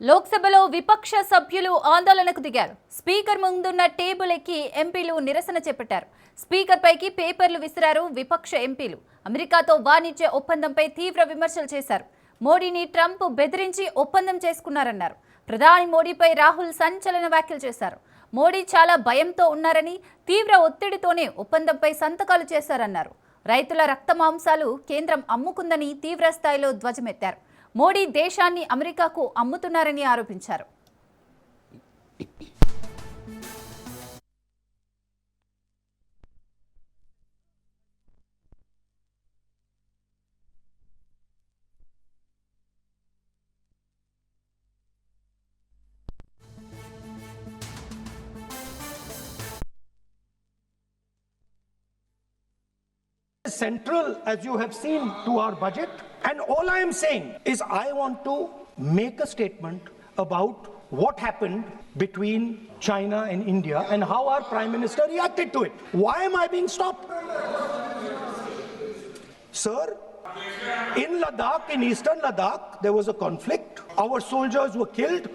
లోక్సభలో విపక్ష సభ్యులు ఆందోళనకు దిగారు. స్పీకర్ ముందున్న టేబుల్ ఎక్కి ఎంపీలు నిరసన చేపట్టారు. స్పీకర్ పైకి పేపర్లు విసిరారు విపక్ష ఎంపీలు. అమెరికాతో వాణిజ్య ఒప్పందంపై తీవ్ర విమర్శలు చేశారు. మోడీని ట్రంప్ బెదిరించి ఒప్పందం చేసుకున్నారన్నారు. ప్రధాని మోడీపై రాహుల్ సంచలన వ్యాఖ్యలు చేశారు. మోడీ చాలా భయంతో ఉన్నారని, తీవ్ర ఒత్తిడితోనే ఒప్పందంపై సంతకాలు చేశారన్నారు. రైతుల రక్తమాంసాలు కేంద్రం అమ్ముకుందని తీవ్ర స్థాయిలో ధ్వజమెత్తారు. మోడీ దేశాన్ని అమెరికాకు అమ్ముతున్నారని ఆరోపించారు. Central, as you have seen, to our budget, and all I am saying is I want to make a statement about what happened between China and India and how our Prime Minister reacted to it. Why am I being stopped? Sir, in Ladakh, in eastern Ladakh, there was a conflict. Our soldiers were killed.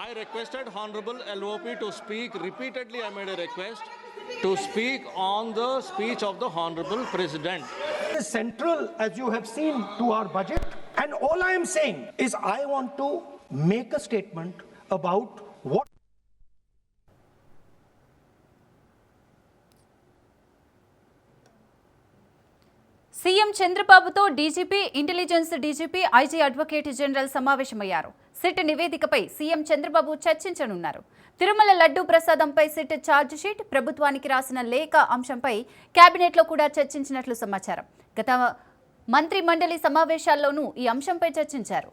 I requested Honorable LOP to speak repeatedly. I made a request to speak on the speech of the Honorable President. It is central, as you have seen, to our budget, and all I am saying is I want to make a statement about what CM చంద్రబాబుతో DGP, intelligence DGP, IG advocate general సమావేశమయ్యారు. SIT నివేదికపై CM Chandrababu చర్చించనున్నారు. తిరుమల లడ్డూ ప్రసాదంపై SIT charge sheet, ప్రభుత్వానికి రాసిన లేఖ అంశంపై కేబినెట్లో కూడా చర్చించినట్లు సమాచారం. గత మంత్రి మండలి సమావేశాల్లోనూ ఈ అంశంపై చర్చించారు.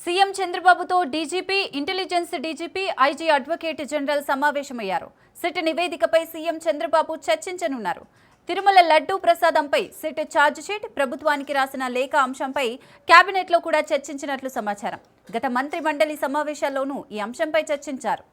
సీఎం చంద్రబాబుతో DGP, intelligence DGP, IG advocate general సమావేశమయ్యారు. సిట్ నివేదికపై సీఎం చంద్రబాబు చర్చించనున్నారు. తిరుమల లడ్డూ ప్రసాదంపై సిట్ ఛార్జ్ షీట్, ప్రభుత్వానికి రాసిన లేఖ అంశంపై కేబినెట్లో కూడా చర్చించినట్లు సమాచారం. గత మంత్రి మండలి సమావేశాల్లోనూ ఈ అంశంపై చర్చించారు.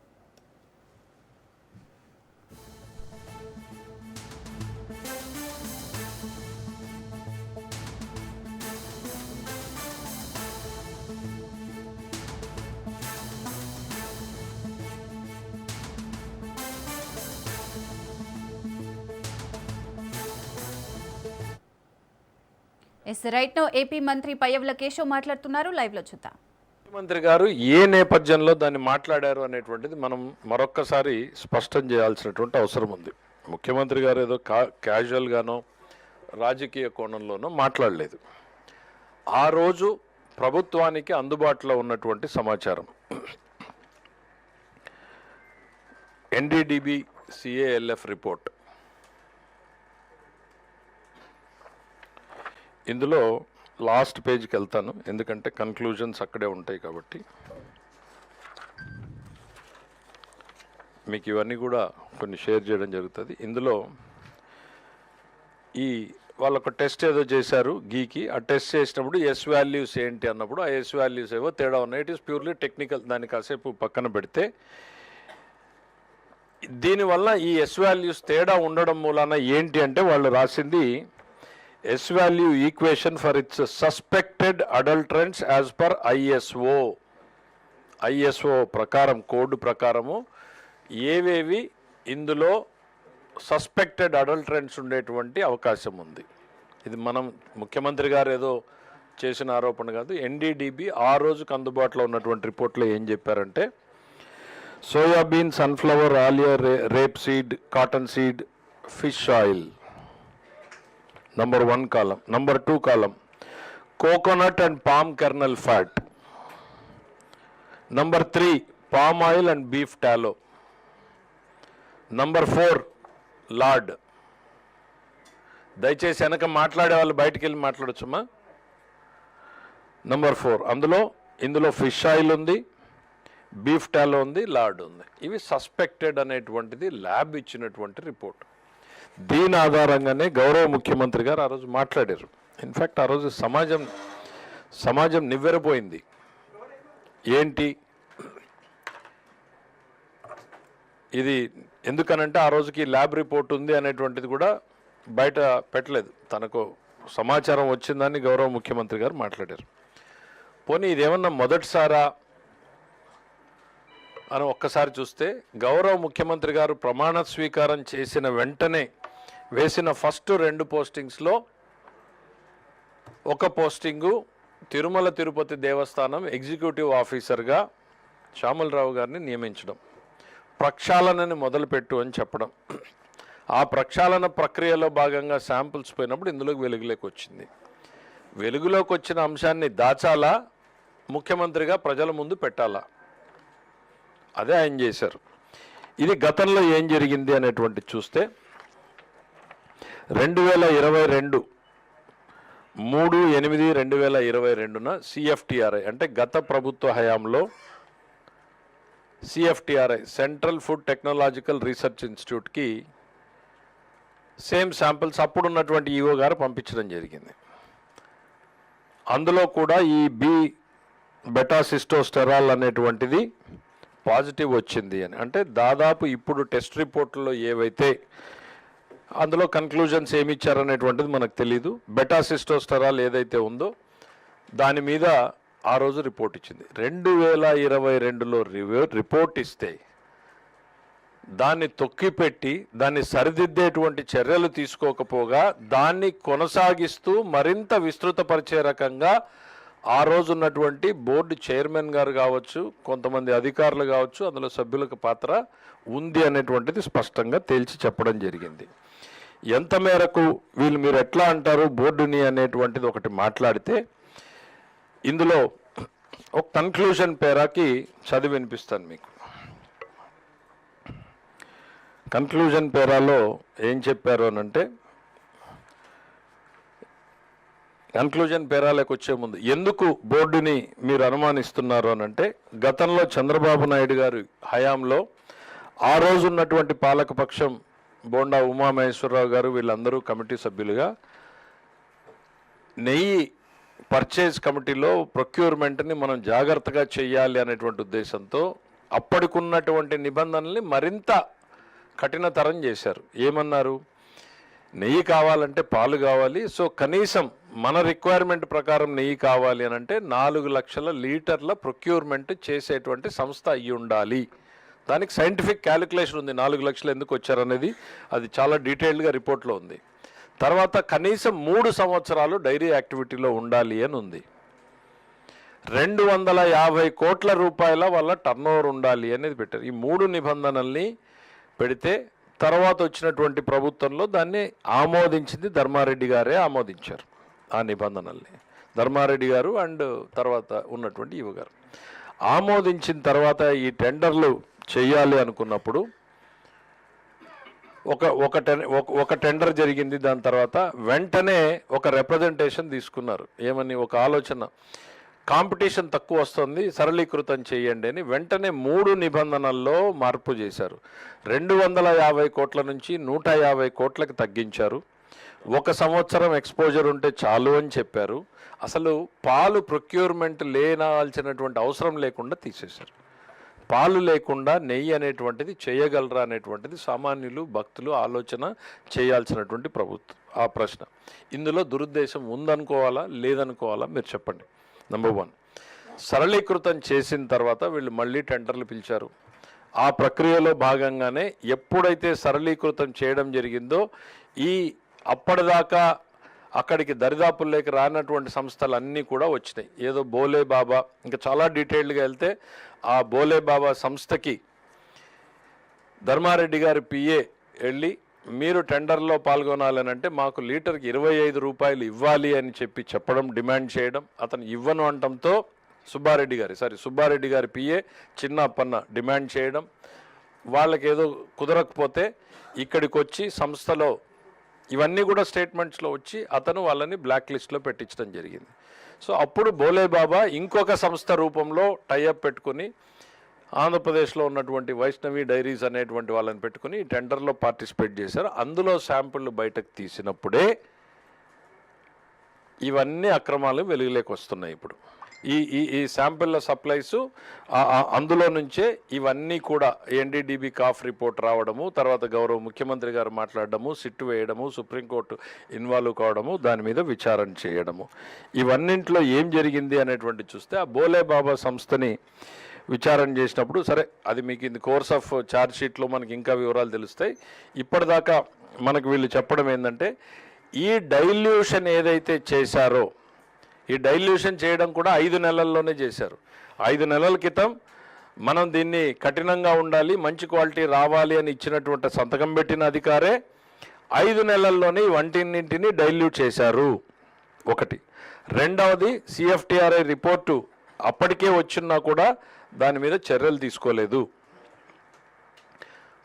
రైట్ నౌ ఏపీ మంత్రి పయ్యవుల కేశవ్ మాట్లాడుతున్నారు. లైవ్ లో చూద్దాం. ముఖ్యమంత్రి గారు ఏ నేపథ్యంలో దాన్ని మాట్లాడారు అనేటువంటిది మనం మరొక్కసారి స్పష్టం చేయాల్సినటువంటి అవసరం ఉంది. ముఖ్యమంత్రి గారు ఏదో క్యాజువల్గానో రాజకీయ కోణంలోనో మాట్లాడలేదు. ఆ రోజు ప్రభుత్వానికి అందుబాటులో ఉన్నటువంటి సమాచారం ఎన్డీడీబీ సిఏఎల్ఎఫ్ రిపోర్ట్, ఇందులో లాస్ట్ పేజ్కి వెళ్తాను ఎందుకంటే కన్క్లూజన్స్ అక్కడే ఉంటాయి కాబట్టి. మీకు ఇవన్నీ కూడా కొన్ని షేర్ చేయడం జరుగుతుంది. ఇందులో వాళ్ళొక టెస్ట్ ఏదో చేశారు గీకి. ఆ టెస్ట్ చేసినప్పుడు ఎస్ వాల్యూస్ ఏంటి అన్నప్పుడు ఆ ఎస్ వాల్యూస్ ఏవో తేడా ఉన్నాయి. It is purely technical. దాన్ని కాసేపు పక్కన పెడితే దీనివల్ల ఈ ఎస్ వాల్యూస్ తేడా ఉండడం మూలాన ఏంటి అంటే వాళ్ళు రాసింది S value equation for its suspected adulterants as per ISO ప్రకారం, కోడ్ ప్రకారము ఏవేవి ఇందులో సస్పెక్టెడ్ అడల్టరెంట్స్ ఉండేటువంటి అవకాశం ఉంది. ఇది మనం ముఖ్యమంత్రి గారు ఏదో చేసిన ఆరోపణ కాదు. ఎన్డీడీబీ ఆ రోజుకు అందుబాటులో ఉన్నటువంటి రిపోర్ట్లో ఏం చెప్పారంటే soybean, sunflower, Alia, rape seed, cotton seed, fish oil number 1 column. Number 2 column, coconut and palm kernel fat. Number 3, palm oil and beef tallow. Number 4 lord. దయచేసి వెనక మాట్లాడే వాళ్ళు బయటికి వెళ్ళి మాట్లాడొచ్చమ్మా. నంబర్ 4 ఇందులో ఫిష్ ఆయిల్ ఉంది, బీఫ్ టాలో ఉంది, లార్డ్ ఉంది. ఇవి సస్పెక్టెడ్ అనేటువంటిది ల్యాబ్ ఇచ్చినటువంటి రిపోర్ట్. దీని ఆధారంగానే గౌరవ ముఖ్యమంత్రి గారు ఆ రోజు మాట్లాడారు. ఇన్ఫ్యాక్ట్ ఆ రోజు సమాజం నివ్వెరపోయింది. ఏంటి ఇది, ఎందుకనంటే ఆ రోజుకి ల్యాబ్ రిపోర్ట్ ఉంది అనేటువంటిది కూడా బయట పెట్టలేదు. తనకు సమాచారం వచ్చిందని గౌరవ ముఖ్యమంత్రి గారు మాట్లాడారు. పోనీ ఇదేమన్నా మొదటిసారా అని ఒక్కసారి చూస్తే, గౌరవ ముఖ్యమంత్రి గారు ప్రమాణ స్వీకారం చేసిన వెంటనే వేసిన ఫస్ట్ 2 పోస్టింగ్స్లో ఒక పోస్టింగు తిరుమల తిరుపతి దేవస్థానం ఎగ్జిక్యూటివ్ ఆఫీసర్గా శ్యామలరావు గారిని నియమించడం, ప్రక్షాళనని మొదలుపెట్టు అని చెప్పడం. ఆ ప్రక్షాళన ప్రక్రియలో భాగంగా శాంపుల్స్ పోయినప్పుడు ఇందులోకి వెలుగులోకి వచ్చింది. వెలుగులోకి వచ్చిన అంశాన్ని దాచాలా, ముఖ్యమంత్రిగా ప్రజల ముందు పెట్టాలా, అదే ఆయన చేశారు. ఇది గతంలో ఏం జరిగింది అనేటువంటి చూస్తే 2022 3/8/2022న CFTRI అంటే గత ప్రభుత్వ హయాంలో CFTRI central food technological research ఇన్స్టిట్యూట్కి సేమ్ శాంపిల్స్ అప్పుడున్నటువంటి ఈఓ గారు పంపించడం జరిగింది. అందులో కూడా ఈ బెటాసిస్టోస్టెరాల్ అనేటువంటిది పాజిటివ్ వచ్చింది అని. అంటే దాదాపు ఇప్పుడు టెస్ట్ రిపోర్ట్లో ఏవైతే అందులో కన్క్లూజన్స్ ఏమి ఇచ్చారనేటువంటిది మనకు తెలీదు. బెటాసిస్టోస్టెరాల్ ఏదైతే ఉందో దాని మీద ఆ రోజు రిపోర్ట్ ఇచ్చింది. 2022లో రిపోర్ట్ ఇస్తే దాన్ని తొక్కిపెట్టి దాన్ని సరిదిద్దేటువంటి చర్యలు తీసుకోకపోగా దాన్ని కొనసాగిస్తూ మరింత విస్తృతపరిచే రకంగా ఆ రోజు ఉన్నటువంటి బోర్డు చైర్మన్ గారు కావచ్చు, కొంతమంది అధికారులు కావచ్చు, అందులో సభ్యులకు పాత్ర ఉంది అనేటువంటిది స్పష్టంగా తేల్చి చెప్పడం జరిగింది. ఎంత మేరకు మీరు ఎట్లా అంటారు బోర్డుని అనేటువంటిది ఒకటి మాట్లాడితే, ఇందులో ఒక కన్క్లూజన్ పేరాకి చదివి వినిపిస్తాను మీకు. కన్క్లూజన్ పేరాలో ఏం చెప్పారు అనంటే, కన్క్లూజన్ పేరాలకు వచ్చే ముందు ఎందుకు బోర్డుని మీరు అనుమానిస్తున్నారు అనంటే, గతంలో చంద్రబాబు నాయుడు గారి హయాంలో ఆ రోజు ఉన్నటువంటి పాలకపక్షం బోండా ఉమామహేశ్వరరావు గారు వీళ్ళందరూ కమిటీ సభ్యులుగా నెయ్యి పర్చేజ్ కమిటీలో ప్రొక్యూర్మెంట్ని మనం జాగ్రత్తగా చేయాలి అనేటువంటి ఉద్దేశంతో అప్పటికున్నటువంటి నిబంధనల్ని మరింత కఠినతరం చేశారు. ఏమన్నారు, నెయ్యి కావాలంటే పాలు కావాలి, సో కనీసం మన రిక్వైర్మెంట్ ప్రకారం నెయ్యి కావాలి అని అంటే 4 లక్షల లీటర్ల ప్రొక్యూర్మెంట్ చేసేటువంటి సంస్థ అయ్యి ఉండాలి. దానికి సైంటిఫిక్ క్యాలిక్యులేషన్ ఉంది, 4 లక్షలు ఎందుకు వచ్చారనేది అది చాలా డీటెయిల్డ్గా రిపోర్ట్లో ఉంది. తర్వాత కనీసం 3 సంవత్సరాలు డైరీ యాక్టివిటీలో ఉండాలి అని ఉంది. 250 కోట్ల రూపాయల వల్ల టర్నోవర్ ఉండాలి అనేది పెట్టారు. ఈ 3 నిబంధనల్ని పెడితే తర్వాత వచ్చినటువంటి ప్రభుత్వంలో దాన్ని ఆమోదించింది ధర్మారెడ్డి గారే ఆమోదించారు. ఆ నిబంధనల్ని ధర్మారెడ్డి గారు అండ్ తర్వాత ఉన్నటువంటి ఈవో గారు ఆమోదించిన తర్వాత ఈ టెండర్లు చేయాలి అనుకున్నప్పుడు ఒక టెండర్ జరిగింది. దాని తర్వాత వెంటనే ఒక రిప్రజెంటేషన్ తీసుకున్నారు. ఏమని, ఒక ఆలోచన, కాంపిటీషన్ తక్కువ వస్తుంది, సరళీకృతం చేయండి అని. వెంటనే 3 నిబంధనల్లో మార్పు చేశారు. 250 కోట్ల నుంచి 150 కోట్లకు తగ్గించారు. 1 సంవత్సరం ఎక్స్పోజర్ ఉంటే చాలు అని చెప్పారు. అసలు పాలు ప్రొక్యూర్మెంట్ లేనాల్సినటువంటి అవసరం లేకుండా తీసేశారు. పాలు లేకుండా నెయ్యి అనేటువంటిది చేయగలరా అనేటువంటిది సామాన్యులు భక్తులు ఆలోచన చేయాల్సినటువంటి ప్రభుత్వం. ఆ ప్రశ్న, ఇందులో దురుద్దేశం ఉందనుకోవాలా లేదనుకోవాలా మీరు చెప్పండి. నెంబర్ 1, సరళీకృతం చేసిన తర్వాత వీళ్ళు మళ్ళీ టెండర్లు పిలిచారు. ఆ ప్రక్రియలో భాగంగానే ఎప్పుడైతే సరళీకృతం చేయడం జరిగిందో ఈ అప్పటిదాకా అక్కడికి దరిదాపుల్లోకి రానటువంటి సంస్థలు అన్నీ కూడా వచ్చినాయి. ఏదో బోలే బాబా, ఇంకా చాలా డీటెయిల్డ్గా వెళ్తే ఆ బోలే బాబా సంస్థకి ధర్మారెడ్డి గారి పిఏ వెళ్ళి మీరు టెండర్లో పాల్గొనాలని అంటే మాకు లీటర్కి 25 రూపాయలు ఇవ్వాలి అని చెప్పడం, డిమాండ్ చేయడం, అతను ఇవ్వను అనటంతో సుబ్బారెడ్డి గారి పిఏ చిన్న అప్పన్న డిమాండ్ చేయడం, వాళ్ళకి ఏదో కుదరకపోతే ఇక్కడికి వచ్చి సంస్థలో ఇవన్నీ కూడా స్టేట్మెంట్స్లో వచ్చి అతను వాళ్ళని బ్లాక్ లిస్ట్లో పెట్టించడం జరిగింది. సో అప్పుడు బోలే బాబా ఇంకొక సంస్థ రూపంలో టైఅప్ పెట్టుకుని ఆంధ్రప్రదేశ్లో ఉన్నటువంటి వైష్ణవి డైరీస్ అనేటువంటి వాళ్ళని పెట్టుకుని ఈ టెండర్లో పార్టిసిపేట్ చేశారు. అందులో శాంపుళ్ళు బయటకు తీసినప్పుడే ఇవన్నీ అక్రమాలు వెలుగులోకి వస్తున్నాయి. ఇప్పుడు ఈ శాంపిల్ల సప్లైస్ అందులో నుంచే ఇవన్నీ కూడా ఎన్డీడీబీ కాఫ్ రిపోర్ట్ రావడము, తర్వాత గౌరవ ముఖ్యమంత్రి గారు మాట్లాడడము, సిట్టు వేయడము, సుప్రీంకోర్టు ఇన్వాల్వ్ కావడము, దాని మీద విచారణ చేయడము, ఇవన్నింటిలో ఏం జరిగింది అనేటువంటి చూస్తే ఆ బోలే బాబా సంస్థని విచారణ చేసినప్పుడు సరే అది మీకు ఇన్ కోర్స్ ఆఫ్ ఛార్జ్ షీట్లో మనకి ఇంకా వివరాలు తెలుస్తాయి. ఇప్పటిదాకా మనకు వీళ్ళు చెప్పడం ఏంటంటే ఈ డైల్యూషన్ ఏదైతే చేశారో ఈ డైల్యూషన్ చేయడం కూడా 5 నెలల్లోనే చేశారు. 5 నెలల క్రితం మనం దీన్ని కఠినంగా ఉండాలి, మంచి క్వాలిటీ రావాలి అని ఇచ్చినటువంటి సంతకం పెట్టిన అధికారే 5 నెలల్లోనే వంటిన్నింటినీ డైల్యూట్ చేశారు. ఒకటి. రెండవది సిఎఫ్టిఆర్ఐ రిపోర్టు అప్పటికే వచ్చినా కూడా దాని మీద చర్యలు తీసుకోలేదు.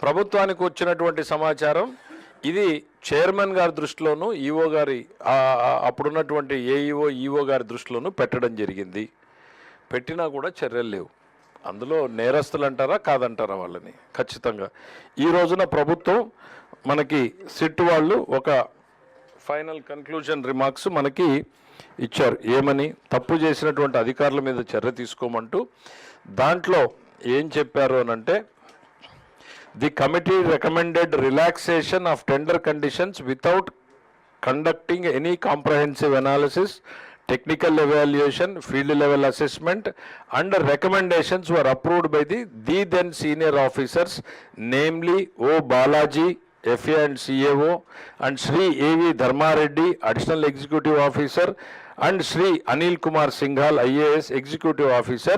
ప్రభుత్వానికి వచ్చినటువంటి సమాచారం ఇది చైర్మన్ గారి దృష్టిలోనూ ఈఓ గారి అప్పుడున్నటువంటి ఏఈఓ ఈఓ గారి దృష్టిలోనూ పెట్టడం జరిగింది. పెట్టినా కూడా చర్యలు లేవు. అందులో నేరస్తులు అంటారా కాదంటారా వాళ్ళని ఖచ్చితంగా. ఈ రోజున ప్రభుత్వం మనకి సిట్ వాళ్ళు ఒక ఫైనల్ కన్క్లూజన్ రిమార్క్స్ మనకి ఇచ్చారు. ఏమని తప్పు చేసినటువంటి అధికారుల మీద చర్య తీసుకోమంటూ దాంట్లో ఏం చెప్పారు అనంటే The committee recommended relaxation of tender conditions without conducting any comprehensive analysis, technical evaluation, field level assessment, and recommendations were approved by the then senior officers, namely O. Balaji, FA and CAO, and Shri A.V. Dharmareddy, Additional Executive Officer, and Shri Anil Kumar Singhal, IAS Executive Officer,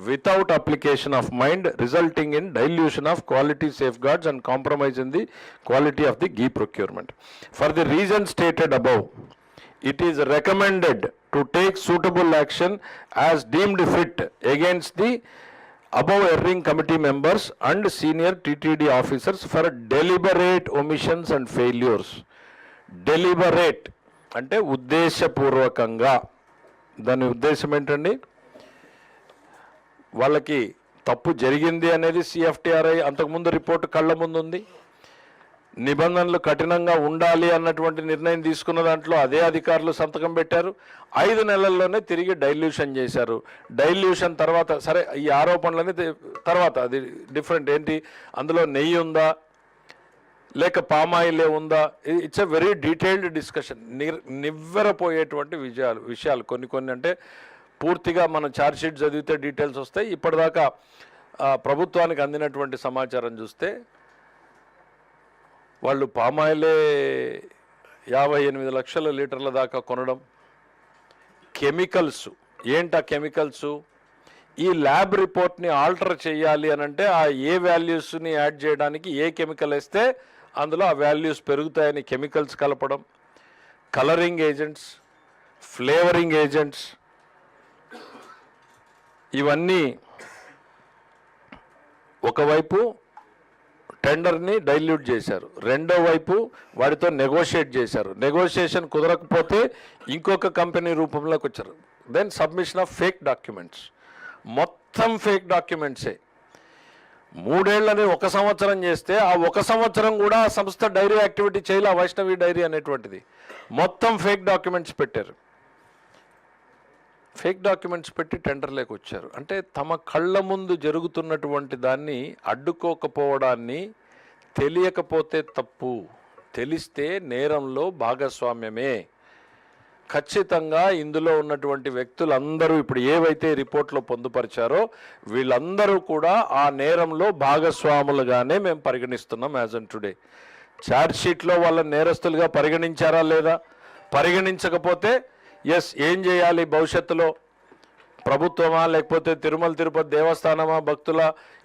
without application of mind, resulting in dilution of quality safeguards and compromise in the quality of the ghee procurement. For the reasons stated above, it is recommended to take suitable action as deemed fit against the above erring committee members and senior TTD officers for deliberate omissions and failures. Deliberate అంటే ఉద్దేశపూర్వకంగా. దాని ఉద్దేశం ఏంటండి? వాళ్ళకి తప్పు జరిగింది అనేది CFTRI అంతకుముందు రిపోర్టు కళ్ళ ముందు ఉంది. నిబంధనలు కఠినంగా ఉండాలి అన్నటువంటి నిర్ణయం తీసుకున్న దాంట్లో అదే అధికారులు సంతకం పెట్టారు. 5 నెలల్లోనే తిరిగి డైల్యూషన్ చేశారు. డైల్యూషన్ తర్వాత సరే ఈ ఆరోపణలని తర్వాత అది డిఫరెంట్. ఏంటి అందులో నెయ్యి ఉందా లేక పామాయిలే ఉందా, it's a very detailed discussion. నివ్వెరపోయేటువంటి విషయాలు కొన్ని అంటే పూర్తిగా మనం ఛార్జ్ షీట్ చదివితే డీటెయిల్స్ వస్తాయి. ఇప్పటిదాకా ప్రభుత్వానికి అందినటువంటి సమాచారం చూస్తే వాళ్ళు పామాయిలే 58 లక్షల లీటర్ల దాకా కొనడం. కెమికల్స్ ఏంటా కెమికల్స్? ఈ ల్యాబ్ రిపోర్ట్ని ఆల్టర్ చేయాలి అనంటే ఆ ఏ వాల్యూస్ని యాడ్ చేయడానికి ఏ కెమికల్ వేస్తే అందులో ఆ వాల్యూస్ పెరుగుతాయని కెమికల్స్ కలపడం, కలరింగ్ ఏజెంట్స్, ఫ్లేవరింగ్ ఏజెంట్స్, ఇవన్నీ ఒకవైపు టెండర్ని డైల్యూట్ చేశారు, రెండో వైపు వాడితో నెగోషియేట్ చేశారు. నెగోషియేషన్ కుదరకపోతే ఇంకొక కంపెనీ రూపంలోకి వచ్చారు. Then submission of fake documents, మొత్తం ఫేక్ డాక్యుమెంట్సే. 3 ఏళ్ళని 1 సంవత్సరం చేస్తే ఆ 1 సంవత్సరం కూడా ఆ సంస్థ డైరీ యాక్టివిటీ చేయాలి. ఆ వైష్ణవి డైరీ అనేటువంటిది మొత్తం ఫేక్ డాక్యుమెంట్స్ పెట్టారు. ఫేక్ డాక్యుమెంట్స్ పెట్టి టెండర్లోకి వచ్చారు. అంటే తమ కళ్ళ ముందు జరుగుతున్నటువంటి దాన్ని అడ్డుకోకపోవడాన్ని, తెలియకపోతే తప్పు, తెలిస్తే నేరంలో భాగస్వామ్యమే. ఖచ్చితంగా ఇందులో ఉన్నటువంటి వ్యక్తులందరూ ఇప్పుడు ఏవైతే రిపోర్ట్లో పొందుపరిచారో వీళ్ళందరూ కూడా ఆ నేరంలో భాగస్వాములుగానే మేము పరిగణిస్తున్నాం యాజ్ ఆన్ టుడే. ఛార్జ్ షీట్లో వాళ్ళ నేరస్తులుగా పరిగణించారా లేదా? పరిగణించకపోతే ఎస్ ఏం చేయాలి భవిష్యత్తులో? ప్రభుత్వమా లేకపోతే తిరుమల తిరుపతి దేవస్థానమా భక్తుల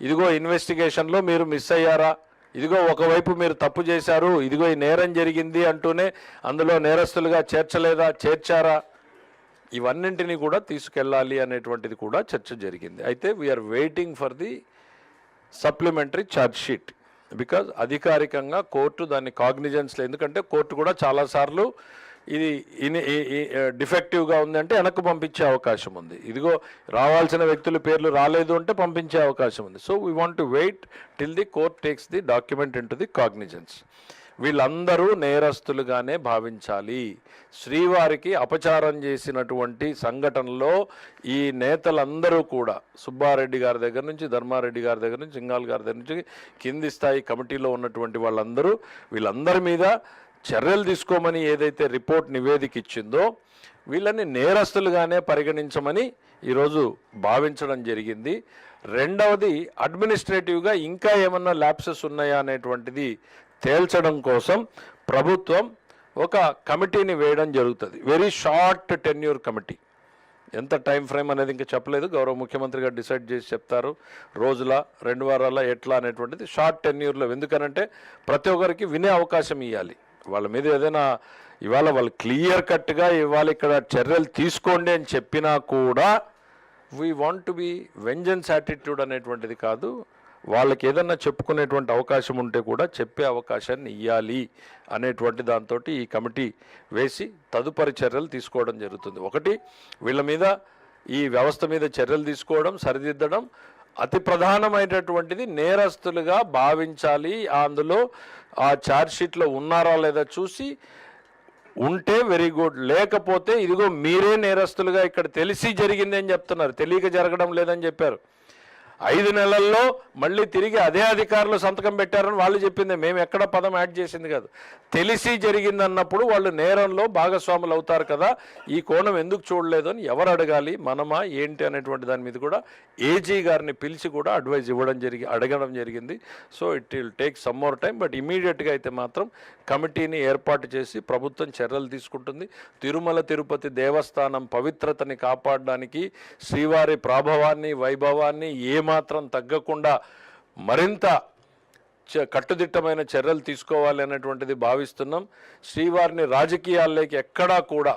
ఇదిగో ఇన్వెస్టిగేషన్లో మీరు మిస్ అయ్యారా, ఇదిగో ఒకవైపు మీరు తప్పు చేశారు, ఇదిగో ఈ నేరం జరిగింది అంటూనే అందులో నేరస్తులుగా చేర్చలేదా, చేర్చారా, ఇవన్నింటినీ కూడా తీసుకెళ్ళాలి అనేటువంటిది కూడా చర్చ జరిగింది. అయితే we're waiting for the supplementary charge sheet. Because అధికారికంగా కోర్టు దాన్ని కాగ్నిజెన్స్లో, ఎందుకంటే కోర్టు కూడా చాలాసార్లు ఇది డిఫెక్టివ్గా ఉందంటే వెనక్కు పంపించే అవకాశం ఉంది. ఇదిగో రావాల్సిన వ్యక్తుల పేర్లు రాలేదు అంటే పంపించే అవకాశం ఉంది. So we want to wait till the court takes the document into the cognizance. వీళ్ళందరూ నేరస్తులుగానే భావించాలి. శ్రీవారికి అపచారం చేసినటువంటి సంఘటనలో ఈ నేతలందరూ కూడా, సుబ్బారెడ్డి గారి దగ్గర నుంచి, ధర్మారెడ్డి గారి దగ్గర నుంచి, సింగాల్ గారి దగ్గర నుంచి కింది స్థాయి కమిటీలో ఉన్నటువంటి వాళ్ళందరూ, వీళ్ళందరి మీద చర్యలు తీసుకోమని ఏదైతే రిపోర్ట్ నివేదిక ఇచ్చిందో వీళ్ళని నేరస్తులుగానే పరిగణించమని ఈరోజు భావించడం జరిగింది. రెండవది, అడ్మినిస్ట్రేటివ్గా ఇంకా ఏమన్నా ల్యాప్సెస్ ఉన్నాయా అనేటువంటిది తేల్చడం కోసం ప్రభుత్వం ఒక కమిటీని వేయడం జరుగుతుంది. Very short tenure committee. ఎంత టైం ఫ్రేమ్ అనేది ఇంకా చెప్పలేదు, గౌరవ ముఖ్యమంత్రి గారు డిసైడ్ చేసి చెప్తారు. రోజుల 2 వారాల ఎట్లా అనేటువంటిది షార్ట్ టెన్యూర్లో. ఎందుకనంటే ప్రతి ఒక్కరికి వినే అవకాశం ఇవ్వాలి. వాళ్ళ మీద ఏదైనా ఇవాళ వాళ్ళు క్లియర్ కట్గా ఇవాళ ఇక్కడ చర్యలు తీసుకోండి అని చెప్పినా కూడా we want to be vengeance attitude అనేటువంటిది కాదు. వాళ్ళకి ఏదన్నా చెప్పుకునేటువంటి అవకాశం ఉంటే కూడా చెప్పే అవకాశాన్ని ఇవ్వాలి అనేటువంటి దాంతో ఈ కమిటీ వేసి తదుపరి చర్యలు తీసుకోవడం జరుగుతుంది. ఒకటి, వీళ్ళ మీద ఈ వ్యవస్థ మీద చర్యలు తీసుకోవడం, సరిదిద్దడం. అతి ప్రధానమైనటువంటిది నేరస్తులుగా భావించాలి. అందులో ఆ ఛార్జ్షీట్లో ఉన్నారా లేదా చూసి, ఉంటే వెరీ గుడ్, లేకపోతే ఇదిగో మీరే నేరస్తులుగా ఇక్కడ తెలిసి జరిగింది అని చెప్తున్నారు, తెలియక జరగడం లేదని చెప్పారు. 5 నెలల్లో మళ్ళీ తిరిగి అదే అధికారులు సంతకం పెట్టారని వాళ్ళు చెప్పింది, మేము ఎక్కడ పదం యాడ్ చేసింది కాదు. తెలిసి జరిగిందన్నప్పుడు వాళ్ళు నేరంలో భాగస్వాములు అవుతారు కదా, ఈ కోణం ఎందుకు చూడలేదు అని ఎవరు అడగాలి, మనమా ఏంటి అనేటువంటి దాని మీద కూడా ఏజీ గారిని పిలిచి కూడా అడ్వైజ్ అడగడం జరిగింది. So it will take some more time, but ఇమీడియట్గా అయితే మాత్రం కమిటీని ఏర్పాటు చేసి ప్రభుత్వం చర్యలు తీసుకుంటుంది. తిరుమల తిరుపతి దేవస్థానం పవిత్రతని కాపాడడానికి, శ్రీవారి ప్రాభవాన్ని, వైభవాన్ని ఏమాత్రం తగ్గకుండా మరింత కట్టుదిట్టమైన చర్యలు తీసుకోవాలి అనేటువంటిది భావిస్తున్నాం. శ్రీవారిని రాజకీయాల్లోకి ఎక్కడా కూడా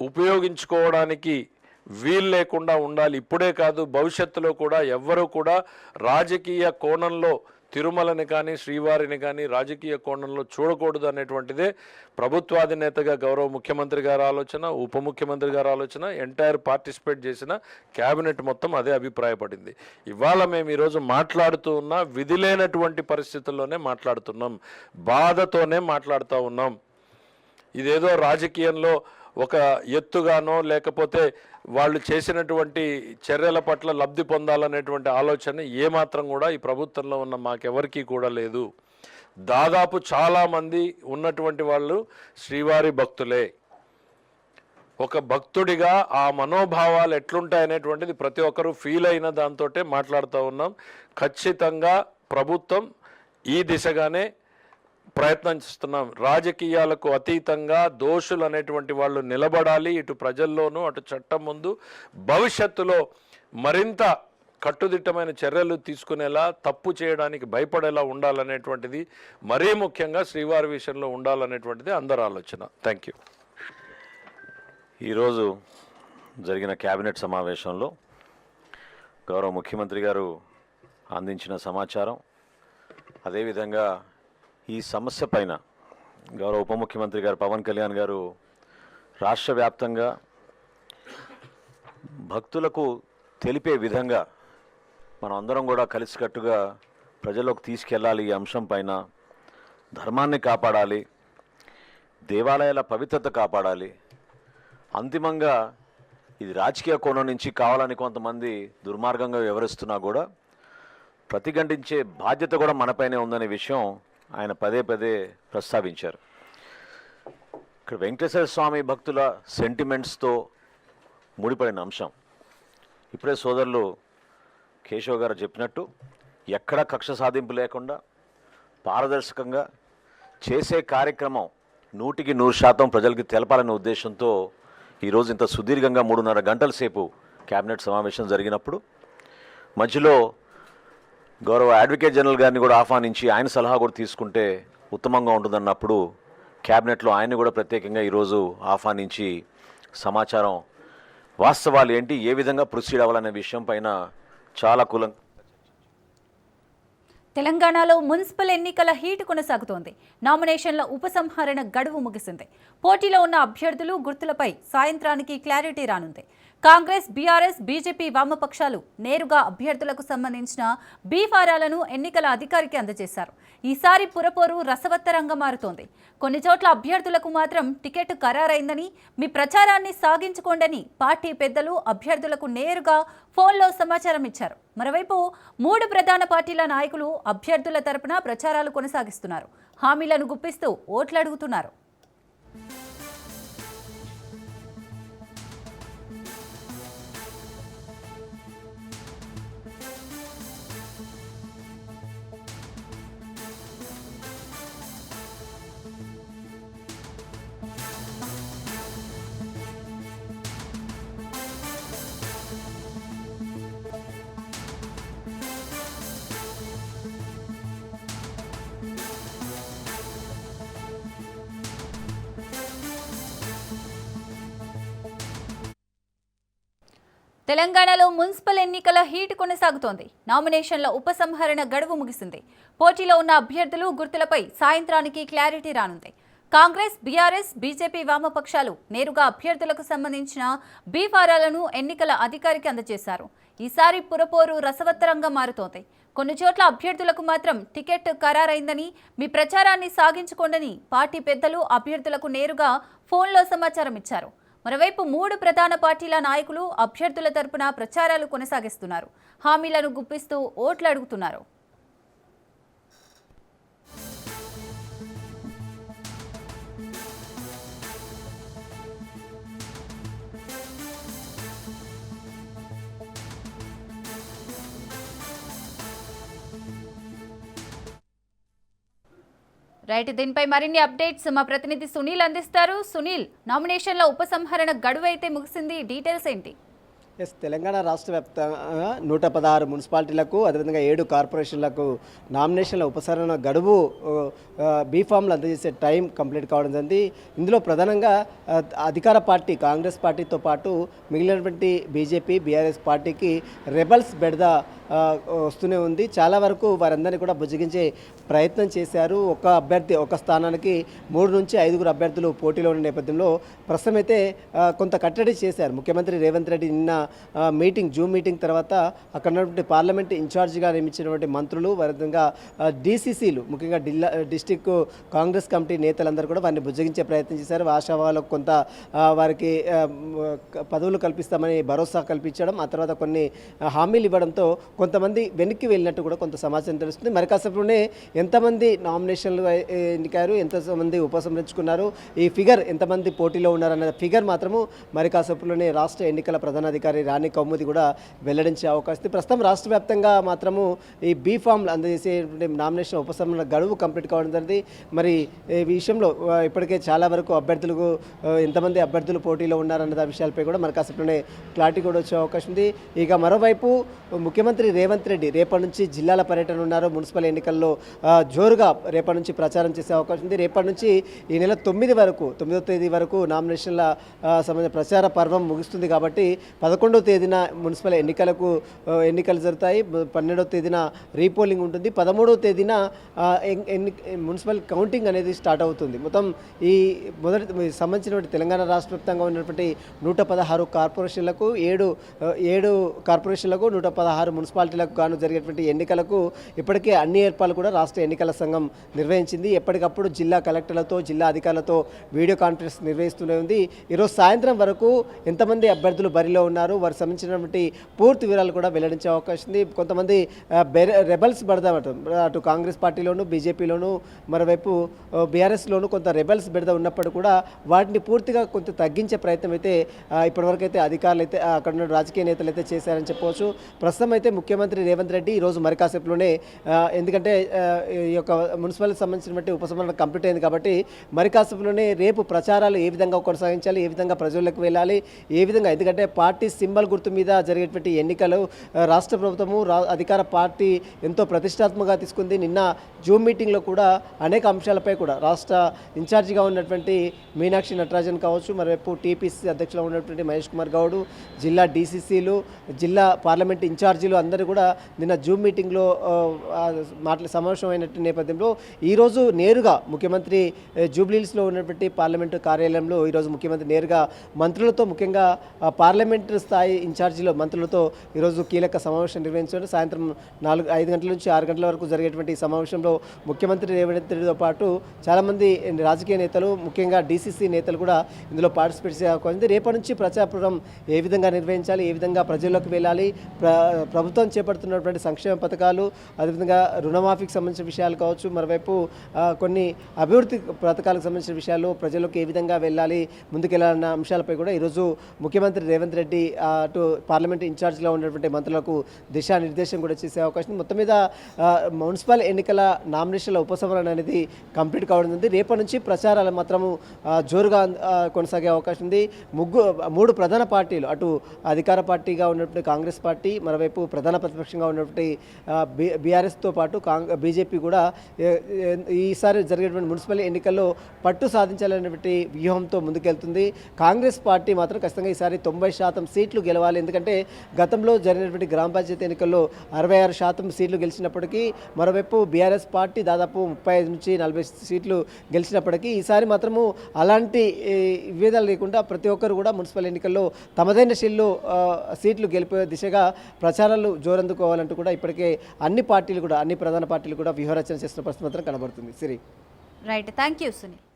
ఉపయోగించుకోవడానికి వీలు లేకుండా ఉండాలి. ఇప్పుడే కాదు, భవిష్యత్తులో కూడా ఎవ్వరూ కూడా రాజకీయ కోణంలో తిరుమలని కానీ శ్రీవారిని కానీ రాజకీయ కోణంలో చూడకూడదు అనేటువంటిదే ప్రభుత్వాధినేతగా గౌరవ ముఖ్యమంత్రి గారి ఆలోచన, ఉప ముఖ్యమంత్రి గారి ఆలోచన, ఎంటైర్ పార్టిసిపేట్ చేసిన క్యాబినెట్ మొత్తం అదే అభిప్రాయపడింది. ఇవాళ మేము ఈరోజు మాట్లాడుతూ ఉన్నా విధి లేనటువంటి పరిస్థితుల్లోనే మాట్లాడుతున్నాం, బాధతోనే మాట్లాడుతూ ఉన్నాం. ఇదేదో రాజకీయంలో ఒక ఎత్తుగానో లేకపోతే వాళ్ళు చేసినటువంటి చర్యల పట్ల లబ్ధి పొందాలనేటువంటి ఆలోచన ఏమాత్రం కూడా ఈ ప్రభుత్వంలో ఉన్న మాకెవరికీ కూడా లేదు. దాదాపు చాలామంది ఉన్నటువంటి వాళ్ళు శ్రీవారి భక్తులే. ఒక భక్తుడిగా ఆ మనోభావాలు ఎట్లుంటాయనేటువంటిది ప్రతి ఒక్కరూ ఫీల్ అయిన దాంతో మాట్లాడుతూ ఉన్నాం. ఖచ్చితంగా ప్రభుత్వం ఈ దిశగానే ప్రయత్నం చేస్తున్నాం. రాజకీయాలకు అతీతంగా దోషులు అనేటువంటి వాళ్ళు నిలబడాలి, ఇటు ప్రజల్లోనూ అటు చట్టం ముందు. భవిష్యత్తులో మరింత కట్టుదిట్టమైన చర్యలు తీసుకునేలా, తప్పు చేయడానికి భయపడేలా ఉండాలనేటువంటిది, మరీ ముఖ్యంగా శ్రీవారి విషయంలో ఉండాలనేటువంటిది అందరి ఆలోచన. Thank you. ఈరోజు జరిగిన క్యాబినెట్ సమావేశంలో గౌరవ ముఖ్యమంత్రి గారు అందించిన సమాచారం, అదేవిధంగా ఈ సమస్య పైన గౌరవ ఉప ముఖ్యమంత్రి గారు పవన్ కళ్యాణ్ గారు రాష్ట్ర వ్యాప్తంగా భక్తులకు తెలిపే విధంగా మనం అందరం కూడా కలిసికట్టుగా ప్రజల్లోకి తీసుకెళ్ళాలి. ఈ అంశం పైన ధర్మాన్ని కాపాడాలి, దేవాలయాల పవిత్రత కాపాడాలి. అంతిమంగా ఇది రాజకీయ కోణం నుంచి కావాలని కొంతమంది దుర్మార్గంగా వ్యవహరిస్తున్నా కూడా ప్రతిఘటించే బాధ్యత కూడా మనపైనే ఉందనే విషయం ఆయన పదే పదే ప్రస్తావించారు. ఇక్కడ వెంకటేశ్వర స్వామి భక్తుల సెంటిమెంట్స్తో ముడిపడిన అంశం. ఇప్పుడే సోదరులు కేశవ్ గారు చెప్పినట్టు ఎక్కడ కక్ష సాధింపు లేకుండా పారదర్శకంగా చేసే కార్యక్రమం 100% ప్రజలకి తెలపాలనే ఉద్దేశంతో ఈరోజు ఇంత సుదీర్ఘంగా 3.5 గంటల సేపు క్యాబినెట్ సమావేశం జరిగినప్పుడు మధ్యలో గౌరవ అడ్వకేట్ జనరల్ గారిని కూడా ఆహ్వానించి ఆయన సలహా కూడా తీసుకుంటే ఉత్తమంగా ఉంటుందన్నప్పుడు క్యాబినెట్లో ఆయన్ని కూడా ప్రత్యేకంగా ఈరోజు ఆహ్వానించి సమాచారం, వాస్తవాలు ఏంటి, ఏ విధంగా ప్రొసీడ్ అవ్వాలనే విషయం పైన చాలా తెలంగాణలో మున్సిపల్ ఎన్నికల హీట్ కొనసాగుతోంది. నామినేషన్ల ఉపసంహరణ గడువు ముగిసింది. పోటీలో ఉన్న అభ్యర్థులు గుర్తులపై సాయంత్రానికి క్లారిటీ రానుంది. కాంగ్రెస్, బీఆర్ఎస్, బీజేపీ వామపక్షాలు నేరుగా అభ్యర్థులకు సంబంధించిన బీ ఫారాలను ఎన్నికల అధికారికి అందజేశారు. ఈసారి పురపోరు రసవత్తరంగా మారుతోంది. కొన్ని చోట్ల అభ్యర్థులకు మాత్రం టికెట్ ఖరారైందని, మీ ప్రచారాన్ని సాగించుకోండని పార్టీ పెద్దలు అభ్యర్థులకు నేరుగా ఫోన్లో సమాచారం ఇచ్చారు. మరోవైపు 3 ప్రధాన పార్టీల నాయకులు అభ్యర్థుల తరపున ప్రచారాలు కొనసాగిస్తున్నారు. హామీలను గుప్పిస్తూ ఓట్లు అడుగుతున్నారు. తెలంగాణలో మున్సిపల్ ఎన్నికల హీట్ కొనసాగుతోంది. నామినేషన్ల ఉపసంహరణ గడువు ముగిసింది. పోటీలో ఉన్న అభ్యర్థులు గుర్తులపై సాయంత్రానికి క్లారిటీ రానుంది. కాంగ్రెస్, బీఆర్ఎస్, బీజేపీ వామపక్షాలు నేరుగా అభ్యర్థులకు సంబంధించిన బీ ఫారాలను ఎన్నికల అధికారికి అందజేశారు. ఈసారి పురపోరు రసవత్తరంగా మారుతోంది. కొన్ని చోట్ల అభ్యర్థులకు మాత్రం టికెట్ ఖరారైందని, మీ ప్రచారాన్ని సాగించుకోండని పార్టీ పెద్దలు అభ్యర్థులకు నేరుగా ఫోన్లో సమాచారం ఇచ్చారు. మరోవైపు 3 ప్రధాన పార్టీల నాయకులు అభ్యర్థుల తరపున ప్రచారాలు కొనసాగిస్తున్నారు. హామీలను గుప్పిస్తూ ఓట్లు అడుగుతున్నారు. రైట్, దీనిపై మరిన్ని అప్డేట్స్ మా ప్రతినిధి సునీల్ అందిస్తారు. సునీల్, నామినేషన్ల ఉపసంహరణ గడువు అయితే ముగిసింది, డీటెయిల్స్ ఏంటి? తెలంగాణ రాష్ట్ర వ్యాప్తంగా 116 మున్సిపాలిటీలకు అదేవిధంగా 7 కార్పొరేషన్లకు నామినేషన్ల ఉపసంహరణ గడువు బీఫామ్లు అందజేసే టైం కంప్లీట్ కావడం జరిగింది. ఇందులో ప్రధానంగా అధికార పార్టీ కాంగ్రెస్ పార్టీతో పాటు మిగిలినటువంటి బీజేపీ, బీఆర్ఎస్ పార్టీకి రెబల్స్ బెడద వస్తూనే ఉంది. చాలా వరకు వారందరినీ కూడా బుజ్జగించే ప్రయత్నం చేశారు. ఒక అభ్యర్థి ఒక స్థానానికి 3 నుంచి 5 అభ్యర్థులు పోటీలో ఉన్న నేపథ్యంలో ప్రస్తుతం అయితే కొంత కట్టడి చేశారు. ముఖ్యమంత్రి రేవంత్ రెడ్డి నిన్న జూమ్ మీటింగ్ తర్వాత అక్కడ ఉన్నటువంటి పార్లమెంట్ ఇన్ఛార్జిగా నియమించినటువంటి మంత్రులు, విధంగా డీసీసీలు, ముఖ్యంగా డిస్టిక్ కాంగ్రెస్ కమిటీ నేతలందరూ కూడా వారిని బుజ్జగించే ప్రయత్నం చేశారు. ఆశావాళ్ళకు కొంత వారికి పదవులు కల్పిస్తామని భరోసా కల్పించడం, ఆ తర్వాత కొన్ని హామీలు ఇవ్వడంతో కొంతమంది వెనక్కి వెళ్ళినట్టు కూడా కొంత సమాచారం తెలుస్తుంది. మరి కాసేపులోనే ఎంతమంది నామినేషన్లు ఎన్నికారు, ఎంతమంది ఉపసంహరించుకున్నారు, ఈ ఫిగర్ ఎంతమంది పోటీలో ఉన్నారన్న ఫిగర్ మాత్రము మరి కాసేపులోనే రాష్ట్ర ఎన్నికల ప్రధానాధికారి రాణి కౌముది కూడా వెల్లడించే అవకాశం ఉంది. ప్రస్తుతం రాష్ట్ర వ్యాప్తంగా మాత్రము ఈ బీ ఫామ్లు అందజేసే నామినేషన్ ఉపసంహరణ గడువు కంప్లీట్ కావడం జరిగింది. మరి ఈ విషయంలో ఇప్పటికే చాలా వరకు అభ్యర్థులకు ఎంతమంది అభ్యర్థులు పోటీలో ఉన్నారన్న విషయాలపై కూడా మరి కాసేపులోనే క్లారిటీ కూడా వచ్చే అవకాశం ఉంది. ఇక మరోవైపు ముఖ్యమంత్రి రేవంత్ రెడ్డి రేపటి నుంచి జిల్లాల పర్యటన ఉన్నారు. మున్సిపల్ ఎన్నికల్లో జోరుగా రేపటి నుంచి ప్రచారం చేసే అవకాశం ఉంది. రేపటి నుంచి ఈ నెల 9వ తేదీ వరకు నామినేషన్ల సంబంధించిన ప్రచార పర్వం ముగుస్తుంది. కాబట్టి 11వ తేదీన మున్సిపల్ ఎన్నికలు జరుగుతాయి. 12వ తేదీన రీపోలింగ్ ఉంటుంది. 13వ తేదీన మున్సిపల్ కౌంటింగ్ అనేది స్టార్ట్ అవుతుంది. మొత్తం ఈ సంబంధించినటువంటి తెలంగాణ రాష్ట్ర వ్యాప్తంగా ఉన్నటువంటి 116 కార్పొరేషన్లకు 7 కార్పొరేషన్లకు 116 మున్సిపాలిటీలకు గాను జరిగేటువంటి ఎన్నికలకు ఇప్పటికే అన్ని ఏర్పాట్లు కూడా రాష్ట్ర ఎన్నికల సంఘం నిర్వహించింది. ఎప్పటికప్పుడు జిల్లా కలెక్టర్లతో, జిల్లా అధికారులతో వీడియో కాన్ఫరెన్స్ నిర్వహిస్తూనే ఉంది. ఈరోజు సాయంత్రం వరకు ఎంతమంది అభ్యర్థులు బరిలో ఉన్నారు, వారికి సంబంధించినటువంటి పూర్తి వివరాలు కూడా వెల్లడించే అవకాశం ఉంది. కొంతమంది రెబల్స్ బెడద అటు కాంగ్రెస్ పార్టీలోను, బీజేపీలోను, మరోవైపు బీఆర్ఎస్లోను కొంత రెబల్స్ బెడద ఉన్నప్పుడు కూడా వాటిని పూర్తిగా కొంత తగ్గించే ప్రయత్నం అయితే ఇప్పటివరకు అయితే అధికారులు అయితే అక్కడ ఉన్న రాజకీయ నేతలు అయితే చేశారని చెప్పవచ్చు. ప్రస్తుతం అయితే ముఖ్యమంత్రి రేవంత్ రెడ్డి ఈరోజు మరి కాసేపులోనే, ఎందుకంటే ఈ యొక్క మున్సిపల్ సంబంధించినటువంటి ఉపసంహరణ కంప్లీట్ అయింది కాబట్టి మరి కాసేపులోనే రేపు ప్రచారాలు ఏ విధంగా కొనసాగించాలి, ఏ విధంగా ప్రజలకు వెళ్ళాలి, ఏ విధంగా, ఎందుకంటే పార్టీ సింబల్ గుర్తు మీద జరిగేటువంటి ఎన్నికలు రాష్ట్ర ప్రభుత్వము అధికార పార్టీ ఎంతో ప్రతిష్టాత్మకంగా తీసుకుంది. నిన్న జూమ్ మీటింగ్లో కూడా అనేక అంశాలపై కూడా రాష్ట్ర ఇన్ఛార్జిగా ఉన్నటువంటి మీనాక్షి నటరాజన్ కావచ్చు, మరోవైపు టీపీసీ అధ్యక్షులుగా ఉన్నటువంటి మహేష్ కుమార్ గౌడ్, జిల్లా డీసీసీలు, జిల్లా పార్లమెంట్ ఇన్ఛార్జీలు అందరూ అందరూ కూడా నిన్న జూమ్ మీటింగ్లో సమావేశమైన నేపథ్యంలో ఈరోజు నేరుగా ముఖ్యమంత్రి జూబ్లీహిల్స్లో ఉన్నటువంటి పార్లమెంటు కార్యాలయంలో ఈరోజు ముఖ్యమంత్రి నేరుగా మంత్రులతో, ముఖ్యంగా పార్లమెంటు స్థాయి ఇన్ఛార్జీలో మంత్రులతో ఈరోజు కీలక సమావేశం నిర్వహించారు. సాయంత్రం 5 గంటల నుంచి 6 గంటల వరకు జరిగేటువంటి ఈ సమావేశంలో ముఖ్యమంత్రి రేవంత్ రెడ్డితో పాటు చాలామంది రాజకీయ నేతలు, ముఖ్యంగా డీసీసీ నేతలు కూడా ఇందులో పార్టిసిపేట్ చేసే అవకాశం ఉంది. రేపటి నుంచి ప్రచారం ఏ విధంగా నిర్వహించాలి, ఏ విధంగా ప్రజల్లోకి వెళ్ళాలి, ప్రభుత్వం చేపడుతున్నటువంటి సంక్షేమ పథకాలు, అదేవిధంగా రుణమాఫీకి సంబంధించిన విషయాలు కావచ్చు, మరోవైపు కొన్ని అభివృద్ధి పథకాలకు సంబంధించిన విషయాల్లో ప్రజలకు ఏ విధంగా వెళ్ళాలి, ముందుకెళ్లాలన్న అంశాలపై కూడా ఈరోజు ముఖ్యమంత్రి రేవంత్ రెడ్డి అటు పార్లమెంట్ ఇన్ఛార్జ్గా ఉన్నటువంటి మంత్రులకు దిశానిర్దేశం కూడా చేసే అవకాశం. మొత్తం మీద మున్సిపల్ ఎన్నికల నామినేషన్ల ఉపసంహరణ అనేది కంప్లీట్ కావడం ఉంది. రేపటి నుంచి ప్రచారాలు మాత్రము జోరుగా కొనసాగే అవకాశం ఉంది. 3 ప్రధాన పార్టీలు, అటు అధికార పార్టీగా ఉన్నటువంటి కాంగ్రెస్ పార్టీ, మరోవైపు ప్రధాన ప్రతిపక్షంగా ఉన్నటువంటి బీఆర్ఎస్తో పాటు బీజేపీ కూడా ఈసారి జరిగేటువంటి మున్సిపల్ ఎన్నికల్లో పట్టు సాధించాలనేటువంటి వ్యూహంతో ముందుకెళ్తుంది. కాంగ్రెస్ పార్టీ మాత్రం ఖచ్చితంగా ఈసారి 90% సీట్లు గెలవాలి. ఎందుకంటే గతంలో జరిగినటువంటి గ్రామ పంచాయతీ ఎన్నికల్లో 66% సీట్లు గెలిచినప్పటికీ, మరోవైపు బీఆర్ఎస్ పార్టీ దాదాపు 35 నుంచి 40 సీట్లు గెలిచినప్పటికీ ఈసారి మాత్రము అలాంటి విభేదాలు లేకుండా ప్రతి ఒక్కరు కూడా మున్సిపల్ ఎన్నికల్లో తమదైన శైలిలో సీట్లు గెలిపే దిశగా ప్రచారాలు జోరందుకోవాలంటూ కూడా ఇప్పటికే అన్ని ప్రధాన పార్టీలు కూడా వ్యూహరచన చేస్తున్న పరిస్థితి మాత్రం కనబడుతుంది. Siri. Right, thank you Sunil.